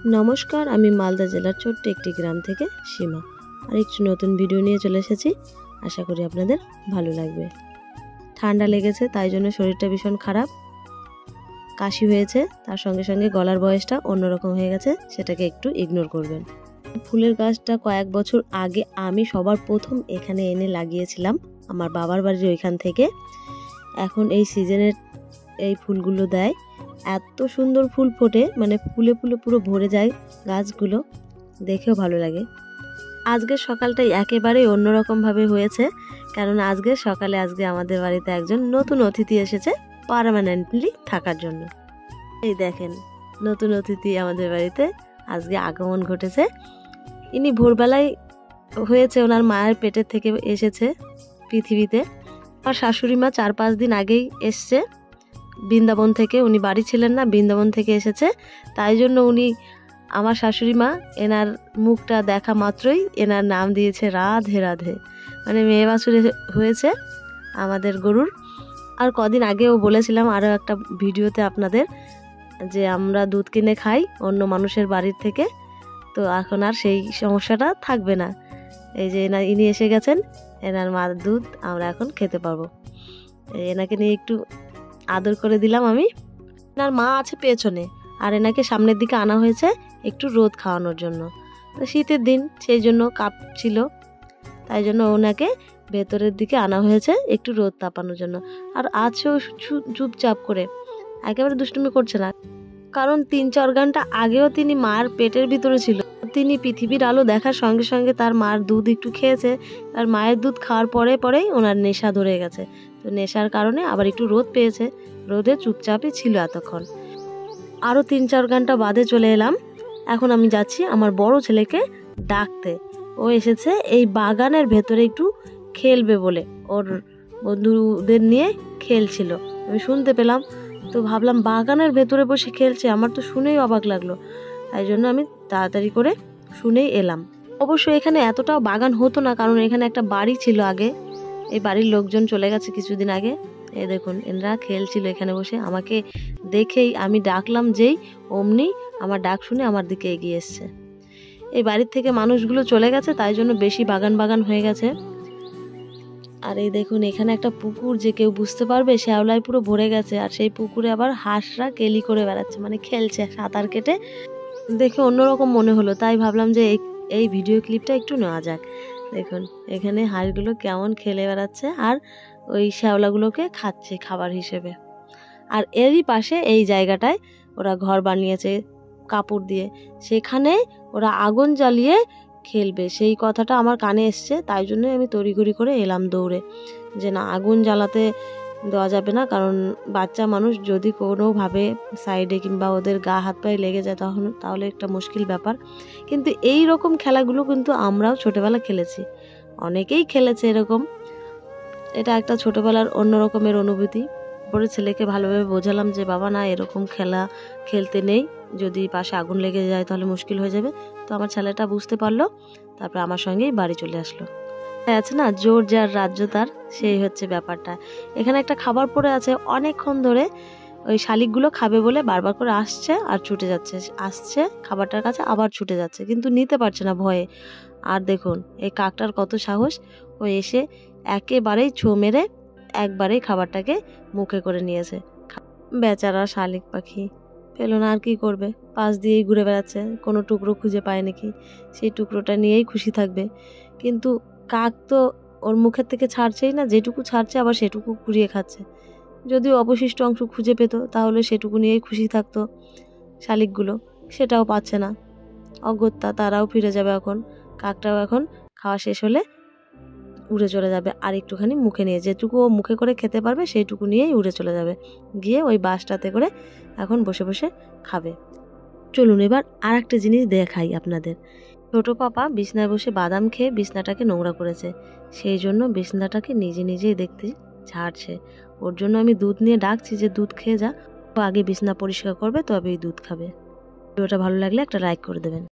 নমস্কার, আমি মালদা জেলার ছোট্ট একটি গ্রাম থেকে সীমা আর একটু নতুন ভিডিও নিয়ে চলে এসেছি। আশা করি আপনাদের ভালো লাগবে। ঠান্ডা লেগেছে, তাই জন্য শরীরটা ভীষণ খারাপ, কাশি হয়েছে, তার সঙ্গে সঙ্গে গলার ভয়েসটা অন্যরকম হয়ে গেছে, সেটাকে একটু ইগনোর করবেন। ফুলের গাছটা কয়েক বছর আগে আমি সবার প্রথম এখানে এনে লাগিয়েছিলাম, আমার বাবার বাড়ির ওইখান থেকে। এখন এই সিজনের এই ফুলগুলো দেয়, এত সুন্দর ফুল ফোটে, মানে ফুলে ফুলে পুরো ভরে যায় গাছগুলো, দেখেও ভালো লাগে। আজকের সকালটাই একেবারেই অন্যরকমভাবে হয়েছে, কারণ আজকে আমাদের বাড়িতে একজন নতুন অতিথি এসেছে পার্মানেন্টলি থাকার জন্য। এই দেখেন, নতুন অতিথি আমাদের বাড়িতে আজকে আগমন ঘটেছে। ইনি ভোরবেলায় হয়েছে, ওনার মায়ের পেটের থেকে এসেছে পৃথিবীতে। আমার শাশুড়ি মা 4-5 দিন আগেই এসছে বৃন্দাবন থেকে, উনি বাড়ি ছিলেন না, বৃন্দাবন থেকে এসেছে। তাই জন্য উনি, আমার শাশুড়ি মা, এনার মুখটা দেখা মাত্রই এনার নাম দিয়েছে রাধে রাধে, মানে মেয়ে বাছুর হয়েছে আমাদের গরুর। আর কদিন আগেও বলেছিলাম আরও একটা ভিডিওতে আপনাদের, যে আমরা দুধ কিনে খাই অন্য মানুষের বাড়ির থেকে, তো এখন আর সেই সমস্যাটা থাকবে না। এই যে ইনি এসে গেছেন, এনার মার দুধ আমরা এখন খেতে পারবো। এনাকে নিয়ে একটু আদর করে দিলাম আমি। এনার মা আছে পেছনে, আর এনাকে সামনের দিকে আনা হয়েছে একটু রোদ খাওয়ানোর জন্য। শীতের দিন, সেই জন্য কাপ ছিল, তাই জন্য ওনাকে ভেতরের দিকে আনা হয়েছে একটু রোদ তাপানোর জন্য। আর আছেও চুপচাপ করে, একেবারে দুষ্টুমি করছে না, কারণ 3-4 ঘন্টা আগেও তিনি মার পেটের ভিতরে ছিল। তিনি পৃথিবীর আলো দেখার সঙ্গে সঙ্গে তার মার দুধ একটু খেয়েছে, আর মায়ের দুধ খাওয়ার পরেই ওনার নেশা ধরে গেছে। তো নেশার কারণে আবার একটু রোদ পেয়েছে, রোদে চুপচাপই ছিল এতক্ষণ। আরও 3-4 ঘন্টা বাদে চলে এলাম। এখন আমি যাচ্ছি আমার বড় ছেলেকে ডাকতে। ও এসেছে এই বাগানের ভেতরে একটু খেলবে বলে, ওর বন্ধুদের নিয়ে খেলছিল, আমি শুনতে পেলাম। তো ভাবলাম বাগানের ভেতরে বসে খেলছে, আমার তো শুনেই অবাক লাগলো। তাই জন্য আমি তাড়াতাড়ি করে শুনেই এলাম। অবশ্য এখানে এতটাও বাগান হতো না, কারণ এখানে একটা বাড়ি ছিল আগে, এই বাড়ির লোকজন চলে গেছে কিছুদিন আগে। এই দেখুন, এনরা খেলছিল এখানে বসে। আমাকে দেখেই আমি ডাকলাম যেই, অমনি আমার ডাক শুনে আমার দিকে এগিয়ে এসছে। এই বাড়ির থেকে মানুষগুলো চলে গেছে, তাই জন্য বেশি বাগান হয়ে গেছে। আর এই দেখুন, এখানে একটা পুকুর, যে কেউ বুঝতে পারবে, শ্যাওলায় পুরো ভরে গেছে। আর সেই পুকুরে আবার হাঁসরা কেলি করে বেড়াচ্ছে, মানে খেলছে সাঁতার কেটে। দেখে অন্যরকম মনে হলো, তাই ভাবলাম যে এই ভিডিও ক্লিপটা একটু নেওয়া যাক। দেখুন এখানে হাঁসগুলো কেমন খেলে বেড়াচ্ছে, আর ওই শ্যাওলাগুলোকে খাচ্ছে খাবার হিসেবে। আর এরই পাশে এই জায়গাটায় ওরা ঘর বানিয়েছে কাপড় দিয়ে, সেখানে ওরা আগুন জ্বালিয়ে খেলবে, সেই কথাটা আমার কানে এসছে। তাই জন্য আমি তড়িঘড়ি করে এলাম দৌড়ে, যে না, আগুন জ্বালাতে দেওয়া যাবে না, কারণ বাচ্চা মানুষ যদি কোনোভাবে সাইডে কিংবা ওদের গা হাত পায়ে লেগে যায় তাহলে একটা মুশকিল ব্যাপার। কিন্তু এই রকম খেলাগুলো কিন্তু আমরাও ছোটোবেলা খেলেছি, অনেকেই খেলেছে এরকম। এটা একটা ছোটোবেলার অন্য রকমের অনুভূতি। পরে ছেলেকে ভালোভাবে বোঝালাম যে বাবা, না, এরকম খেলা খেলতে নেই, যদি পাশে আগুন লেগে যায় তাহলে মুশকিল হয়ে যাবে। তো আমার ছেলেটা বুঝতে পারলো, তারপর আমার সঙ্গেই বাড়ি চলে আসলো। আছে না, জোর যার রাজ্য তার, সেই হচ্ছে ব্যাপারটা। এখানে একটা খাবার পড়ে আছে অনেকক্ষণ ধরে, ওই শালিকগুলো খাবে বলে বারবার করে আসছে আর ছুটে যাচ্ছে, আসছে খাবারটার কাছে আবার ছুটে যাচ্ছে, কিন্তু নিতে পারছে না ভয়ে। আর দেখুন এই কাকটার কত সাহস, ও এসে একেবারেই ছো মেরে একবারেই খাবারটাকে মুখে করে নিয়েছে। বেচারা শালিক পাখি পেল না, আর কি করবে, পাশ দিয়েই ঘুরে বেড়াচ্ছে, কোনো টুকরো খুঁজে পায় নাকি, সেই টুকরোটা নিয়েই খুশি থাকবে। কিন্তু কাক তো ওর মুখের থেকে ছাড়ছেই না, যেটুকু ছাড়ছে আবার সেটুকু কুড়িয়ে খাচ্ছে। যদিও অবশিষ্ট অংশ খুঁজে পেত তাহলে সেটুকু নিয়েই খুশি থাকতো শালিকগুলো, সেটাও পাচ্ছে না। অগত্যা, তারাও ফিরে যাবে এখন। কাকটাও এখন খাওয়া শেষ হলে উড়ে চলে যাবে, আর একটুখানি মুখে নিয়ে, যেটুকু ও মুখে করে খেতে পারবে সেইটুকু নিয়েই উড়ে চলে যাবে, গিয়ে ওই বাসটাতে করে এখন বসে বসে খাবে। চলুন এবার আর একটা জিনিস দেখাই আপনাদের। ছোট পাপা বিছনায় বসে বাদাম খেয়ে বিছনাটাকে নোংরা করেছে, সেই জন্য বিছনাটাকে নিজেই দেখতে ঝাড়ছে। ওর জন্য আমি দুধ নিয়ে ডাকছি যে দুধ খেয়ে যা, ও আগে বিছনা পরিষ্কার করবে তবেই দুধ খাবে। ভিডিওটা ভালো লাগলে একটা লাইক করে দেবেন।